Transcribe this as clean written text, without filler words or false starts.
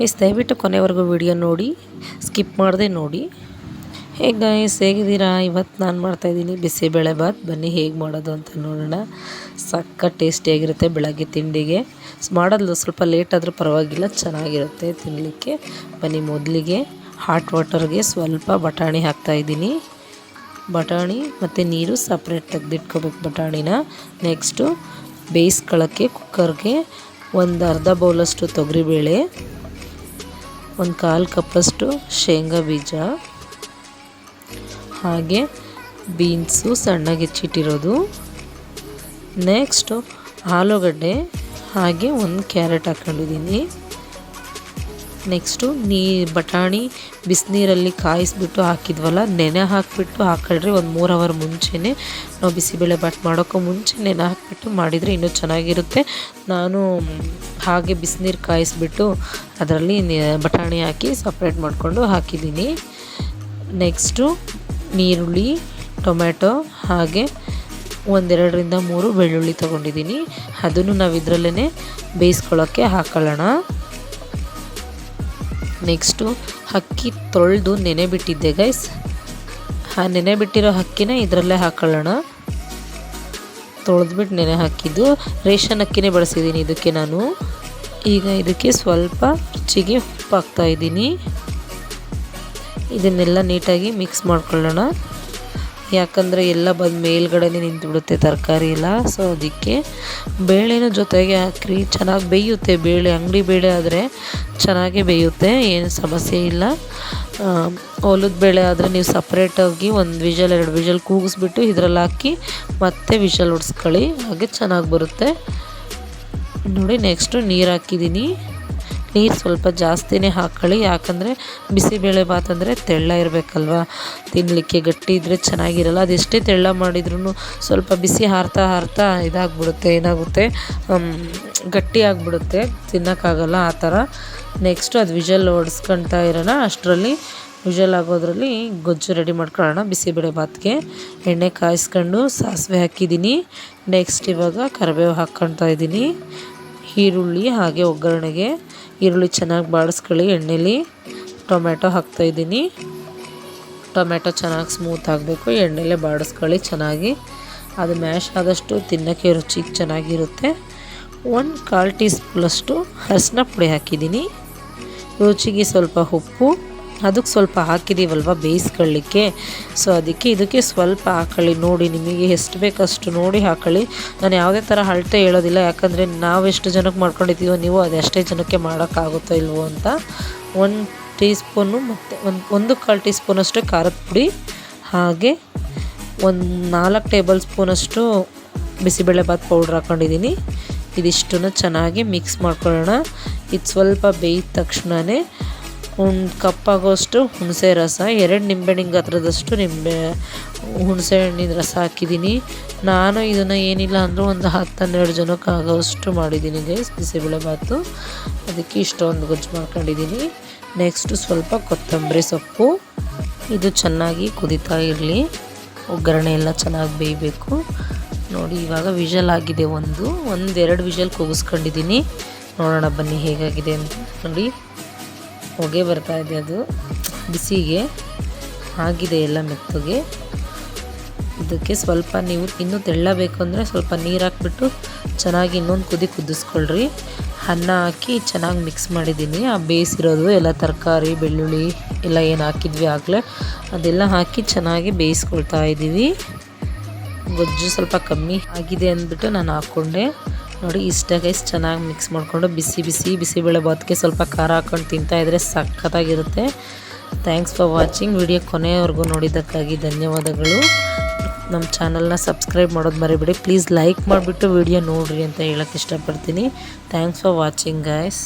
Guys ದಯವಿಟ್ಟು ಕೊನೆವರೆಗೂ video ನೋಡಿ, ಸ್ಕಿಪ್ ಮಾಡದೆ ನೋಡಿ. ಹೇ ಗೈಸ್, ಹೇಗಿದ್ದೀರಾ? ಇವತ್ತು ನಾನು ಮಾಡ್ತಾಯಿದ್ದೀನಿ ಬಿಸಿಬೇಳೆ ಬಾತ್. ಬನ್ನಿ ಹೇಗೆ ಮಾಡೋದು ಅಂತ ನೋಡೋಣ. ಸಕ್ಕ ಟೇಸ್ಟಿಯಾಗಿರುತ್ತೆ ಬೆಳಗ್ಗೆ ತಿಂಡಿಗೆ. ಮಾಡೋದು ಸ್ವಲ್ಪ ಲೇಟ್ ಆದರೂ ಪರವಾಗಿಲ್ಲ, ಚೆನ್ನಾಗಿರುತ್ತೆ ತಿನ್ನಲಿಕ್ಕೆ. ಬನ್ನಿ, ಮೊದಲಿಗೆ ಹಾಟ್ ವಾಟರ್ಗೆ ಸ್ವಲ್ಪ ಬಟಾಣಿ ಹಾಕ್ತಾಯಿದ್ದೀನಿ. ಬಟಾಣಿ ಮತ್ತು ನೀರು ಸಪ್ರೇಟ್ ತೆಗೆದಿಟ್ಕೋಬೇಕು ಬಟಾಣಿನ. ನೆಕ್ಸ್ಟು ಬೇಯಿಸ್ಕೊಳ್ಳೋಕ್ಕೆ ಕುಕ್ಕರ್ಗೆ ಒಂದು ಅರ್ಧ ಬೌಲಷ್ಟು ತೊಗರಿಬೇಳೆ, ಒಂದು 1/4 ಕಪ್ಪಷ್ಟು ಶೇಂಗಾ ಬೀಜ, ಹಾಗೆ ಬೀನ್ಸು ಸಣ್ಣಗೆ ಹೆಚ್ಚಿಟ್ಟಿರೋದು, ನೆಕ್ಸ್ಟು ಆಲೂಗಡ್ಡೆ, ಹಾಗೆ ಒಂದು ಕ್ಯಾರೆಟ್ ಹಾಕ್ಕೊಂಡಿದ್ದೀನಿ. ನೆಕ್ಸ್ಟು ಬಟಾಣಿ ಬಿಸಿನೀರಲ್ಲಿ ಕಾಯಿಸ್ಬಿಟ್ಟು ಹಾಕಿದ್ವಲ್ಲ, ನೆನೆ ಹಾಕಿಬಿಟ್ಟು ಹಾಕಿಡ್ರಿ. ಒಂದು 3 ಅವರ್ ಮುಂಚೆನೇ ನಾವು ಬಿಸಿಬೇಳೆ ಬಾತ್ ಮಾಡೋಕ್ಕೂ ಮುಂಚೆ ನೆನೆ ಹಾಕಿಬಿಟ್ಟು ಮಾಡಿದರೆ ಇನ್ನೂ ಚೆನ್ನಾಗಿರುತ್ತೆ. ನಾನು ಹಾಗೆ ಬಿಸಿನೀರು ಕಾಯಿಸ್ಬಿಟ್ಟು ಅದರಲ್ಲಿ ಬಟಾಣಿ ಹಾಕಿ ಸಪ್ರೇಟ್ ಮಾಡಿಕೊಂಡು ಹಾಕಿದ್ದೀನಿ. ನೆಕ್ಸ್ಟು ಈರುಳ್ಳಿ, ಟೊಮೆಟೊ, ಹಾಗೆ 1-2ರಿಂದ 3 ಬೆಳ್ಳುಳ್ಳಿ ತೊಗೊಂಡಿದ್ದೀನಿ. ಅದನ್ನು ನಾವು ಇದರಲ್ಲೇ ಬೇಯಿಸ್ಕೊಳ್ಳೋಕ್ಕೆ ಹಾಕೊಳ್ಳೋಣ. ನೆಕ್ಸ್ಟು ಅಕ್ಕಿ ತೊಳೆದು ನೆನೆ ಬಿಟ್ಟಿದ್ದೆ ಗೈಸ್. ಆ ನೆನೆ ಬಿಟ್ಟಿರೋ ಅಕ್ಕಿನ ಇದರಲ್ಲೇ ಹಾಕೊಳ್ಳೋಣ. ತೊಳೆದ್ಬಿಟ್ಟು ನೆನೆ ಹಾಕಿದ್ದು ರೇಷನ್ ಅಕ್ಕಿನೇ ಬಳಸಿದ್ದೀನಿ ಇದಕ್ಕೆ ನಾನು. ಈಗ ಇದಕ್ಕೆ ಸ್ವಲ್ಪ ರುಚಿಗೆ ಉಪ್ಪು ಹಾಕ್ತಾಯಿದ್ದೀನಿ. ಇದನ್ನೆಲ್ಲ ನೀಟಾಗಿ ಮಿಕ್ಸ್ ಮಾಡ್ಕೊಳ್ಳೋಣ. ಯಾಕಂದರೆ ಎಲ್ಲ ಬಂದು ಮೇಲ್ಗಡೆನೇ ನಿಂತುಬಿಡುತ್ತೆ ತರಕಾರಿ ಎಲ್ಲ. ಸೊ ಅದಕ್ಕೆ ಬೇಳೆನ ಜೊತೆಗೆ ಹಾಕ್ರಿ, ಚೆನ್ನಾಗಿ ಬೇಯುತ್ತೆ. ಬೇಳೆ ಅಂಗಡಿ ಬೇಳೆ ಆದರೆ ಚೆನ್ನಾಗೇ ಬೇಯುತ್ತೆ, ಏನು ಸಮಸ್ಯೆ ಇಲ್ಲ. ಹೊಲದ ಬೇಳೆ ಆದರೆ ನೀವು ಸಪ್ರೇಟಾಗಿ 1 ವಿಷಲ್ 2 ವಿಷಲ್ ಕೂಗಿಸ್ಬಿಟ್ಟು ಇದರಲ್ಲಿ ಹಾಕಿ ಮತ್ತೆ ವಿಷಲ್ ಹೊಡ್ಸ್ಕೊಳ್ಳಿ, ಹಾಗೆ ಚೆನ್ನಾಗಿ ಬರುತ್ತೆ ನೋಡಿ. ನೆಕ್ಸ್ಟು ನೀರು ಹಾಕಿದ್ದೀನಿ. ನೀರು ಸ್ವಲ್ಪ ಜಾಸ್ತಿನೇ ಹಾಕ್ಕೊಳ್ಳಿ, ಯಾಕಂದರೆ ಬಿಸಿಬೇಳೆ ಬಾತ್ ಅಂದರೆ ತೆಳ್ಳ ಇರಬೇಕಲ್ವ, ತಿನ್ನಲಿಕ್ಕೆ ಗಟ್ಟಿ ಇದ್ದರೆ ಚೆನ್ನಾಗಿರಲ್ಲ. ಅದೆಷ್ಟೇ ತೆಳ್ಳ ಮಾಡಿದ್ರೂ ಸ್ವಲ್ಪ ಬಿಸಿ ಹಾರ್ತಾ ಇದಾಗ್ಬಿಡುತ್ತೆ, ಏನಾಗುತ್ತೆ ಗಟ್ಟಿ ಆಗಿಬಿಡುತ್ತೆ, ತಿನ್ನೋಕ್ಕಾಗಲ್ಲ ಆ ಥರ. ನೆಕ್ಸ್ಟು ಅದು ವಿಷಲ್ ಹೊಡ್ಸ್ಕೊಳ್ತಾ ಇರೋಣ. ಅಷ್ಟರಲ್ಲಿ ವಿಷಲ್ ಆಗೋದ್ರಲ್ಲಿ ಗೊಜ್ಜು ರೆಡಿ ಮಾಡ್ಕೊಳ್ಳೋಣ. ಬಿಸಿಬೇಳೆ ಬಾತ್ಗೆ ಎಣ್ಣೆ ಕಾಯಿಸ್ಕೊಂಡು ಸಾಸಿವೆ ಹಾಕಿದ್ದೀನಿ. ನೆಕ್ಸ್ಟ್ ಇವಾಗ ಕರಿಬೇವು ಹಾಕ್ಕೊಳ್ತಾ ಇದ್ದೀನಿ. ಈರುಳ್ಳಿ, ಹಾಗೆ ಒಗ್ಗರಣೆಗೆ ಈರುಳ್ಳಿ ಚೆನ್ನಾಗಿ ಬಾಡಿಸ್ಕೊಳ್ಳಿ ಎಣ್ಣೆಲಿ. ಟೊಮೆಟೊ ಹಾಕ್ತಾಯಿದ್ದೀನಿ. ಟೊಮೆಟೊ ಚೆನ್ನಾಗಿ ಸ್ಮೂತ್ ಆಗಬೇಕು, ಎಣ್ಣೆಲೇ ಬಾಡಿಸ್ಕೊಳ್ಳಿ ಚೆನ್ನಾಗಿ. ಅದು ಮ್ಯಾಶ್ ಆದಷ್ಟು ತಿನ್ನೋಕ್ಕೆ ರುಚಿ ಚೆನ್ನಾಗಿರುತ್ತೆ. 1/4 ಟೀ ಸ್ಪೂನಷ್ಟು ಅರಿಶಿನ ಪುಡಿ ಹಾಕಿದ್ದೀನಿ. ರುಚಿಗೆ ಸ್ವಲ್ಪ ಉಪ್ಪು, ಅದಕ್ಕೆ ಸ್ವಲ್ಪ ಹಾಕಿದ್ದೀವಲ್ವ ಬೇಯಿಸ್ಕೊಳ್ಳಿಕ್ಕೆ, ಸೊ ಅದಕ್ಕೆ ಇದಕ್ಕೆ ಸ್ವಲ್ಪ ಹಾಕೊಳ್ಳಿ. ನೋಡಿ, ನಿಮಗೆ ಎಷ್ಟು ಬೇಕಷ್ಟು ನೋಡಿ ಹಾಕೊಳ್ಳಿ. ನಾನು ಯಾವುದೇ ಥರ ಅಳತೆ ಹೇಳೋದಿಲ್ಲ, ಯಾಕಂದರೆ ನಾವು ಎಷ್ಟು ಜನಕ್ಕೆ ಮಾಡ್ಕೊಂಡಿದ್ದೀವೋ ನೀವು ಅದೆಷ್ಟೇ ಜನಕ್ಕೆ ಮಾಡೋಕ್ಕಾಗುತ್ತೋ ಇಲ್ವೋ ಅಂತ. 1 ಟೀ ಸ್ಪೂನು ಮತ್ತು 1/4 ಟೀ ಸ್ಪೂನಷ್ಟು ಖಾರದ ಪುಡಿ, ಹಾಗೆ 4 ಟೇಬಲ್ ಸ್ಪೂನಷ್ಟು ಬಿಸಿಬೇಳೆ ಬಾತ್ ಪೌಡ್ರ್ ಹಾಕ್ಕೊಂಡಿದ್ದೀನಿ. ಇದಿಷ್ಟನ್ನು ಚೆನ್ನಾಗಿ ಮಿಕ್ಸ್ ಮಾಡ್ಕೊಳ್ಳೋಣ. ಇದು ಸ್ವಲ್ಪ ಬೇಯಿದ ತಕ್ಷಣವೇ 1 ಕಪ್ ಆಗೋಷ್ಟು ಹುಣಸೆ ರಸ, 2 ನಿಂಬೆಹಣ್ಣಿನ ಗಾತ್ರದಷ್ಟು ಹುಣಸೆ ಹಣ್ಣಿನ ರಸ ಹಾಕಿದ್ದೀನಿ. ನಾನು ಇದನ್ನು ಏನಿಲ್ಲ ಅಂದರೂ ಒಂದು 10-12 ಜನಕ್ಕೆ ಆಗೋಷ್ಟು ಮಾಡಿದ್ದೀನಿ ಗೈಸ್ ಬಿಸಿಬೇಳೆ ಬಾತು. ಅದಕ್ಕೆ ಇಷ್ಟೊಂದು ಗೊಜ್ಜು ಮಾಡ್ಕೊಂಡಿದ್ದೀನಿ. ನೆಕ್ಸ್ಟು ಸ್ವಲ್ಪ ಕೊತ್ತಂಬರಿ ಸೊಪ್ಪು. ಇದು ಚೆನ್ನಾಗಿ ಕುದೀತಾ ಇರಲಿ, ಒಗ್ಗರಣೆ ಎಲ್ಲ ಚೆನ್ನಾಗಿ ಬೇಯಬೇಕು ನೋಡಿ. ಇವಾಗ ವಿಷಲ್ ಆಗಿದೆ, 1-2 ವಿಷಲ್ ಕೂಗಿಸ್ಕೊಂಡಿದ್ದೀನಿ. ನೋಡೋಣ ಬನ್ನಿ ಹೇಗಾಗಿದೆ ಅಂತ. ನೋಡಿ, ಹೊಗೆ ಬರ್ತಾ ಇದೆ, ಅದು ಬಿಸಿಗೆ ಆಗಿದೆ ಎಲ್ಲ ಮೆತ್ತಗೆ. ಇದಕ್ಕೆ ಸ್ವಲ್ಪ ನೀವು ಇನ್ನೂ ತೆಳ್ಳಬೇಕು ಅಂದರೆ ಸ್ವಲ್ಪ ನೀರು ಹಾಕ್ಬಿಟ್ಟು ಚೆನ್ನಾಗಿ ಇನ್ನೊಂದು ಕುದಿಸ್ಕೊಳ್ರಿ. ಅನ್ನ ಹಾಕಿ ಚೆನ್ನಾಗಿ ಮಿಕ್ಸ್ ಮಾಡಿದ್ದೀನಿ. ಆ ಬೇಯಿಸಿರೋದು ಎಲ್ಲ ತರಕಾರಿ, ಬೆಳ್ಳುಳ್ಳಿ ಎಲ್ಲ ಏನು ಹಾಕಿದ್ವಿ ಆಗಲೇ ಅದೆಲ್ಲ ಹಾಕಿ ಚೆನ್ನಾಗಿ ಬೇಯಿಸ್ಕೊಳ್ತಾ ಇದ್ದೀವಿ. ಗೊಜ್ಜು ಸ್ವಲ್ಪ ಕಮ್ಮಿ ಆಗಿದೆ ಅಂದ್ಬಿಟ್ಟು ನಾನು ಹಾಕ್ಕೊಂಡೆ. ನೋಡಿ, ಇಷ್ಟ ಗೈಸ್. ಚೆನ್ನಾಗಿ ಮಿಕ್ಸ್ ಮಾಡಿಕೊಂಡು ಬಿಸಿಬೇಳೆ ಬಾತ್ಗೆ ಸ್ವಲ್ಪ ಖಾರ ಹಾಕ್ಕೊಂಡು ತಿಂತಾಯಿದ್ರೆ ಸಖತ್ತಾಗಿರುತ್ತೆ. Thanks for watching. ವಿಡಿಯೋ ಕೊನೆಯವರೆಗೂ ನೋಡಿದ್ದಕ್ಕಾಗಿ ಧನ್ಯವಾದಗಳು. ನಮ್ಮ ಚಾನಲ್ನ ಸಬ್ಸ್ಕ್ರೈಬ್ ಮಾಡೋದು ಮರಿಬೇಡಿ ಪ್ಲೀಸ್. ಲೈಕ್ ಮಾಡಿಬಿಟ್ಟು ವಿಡಿಯೋ ನೋಡಿರಿ ಅಂತ ಹೇಳೋಕ್ಕೆ ಇಷ್ಟಪಡ್ತೀನಿ. Thanks for watching guys.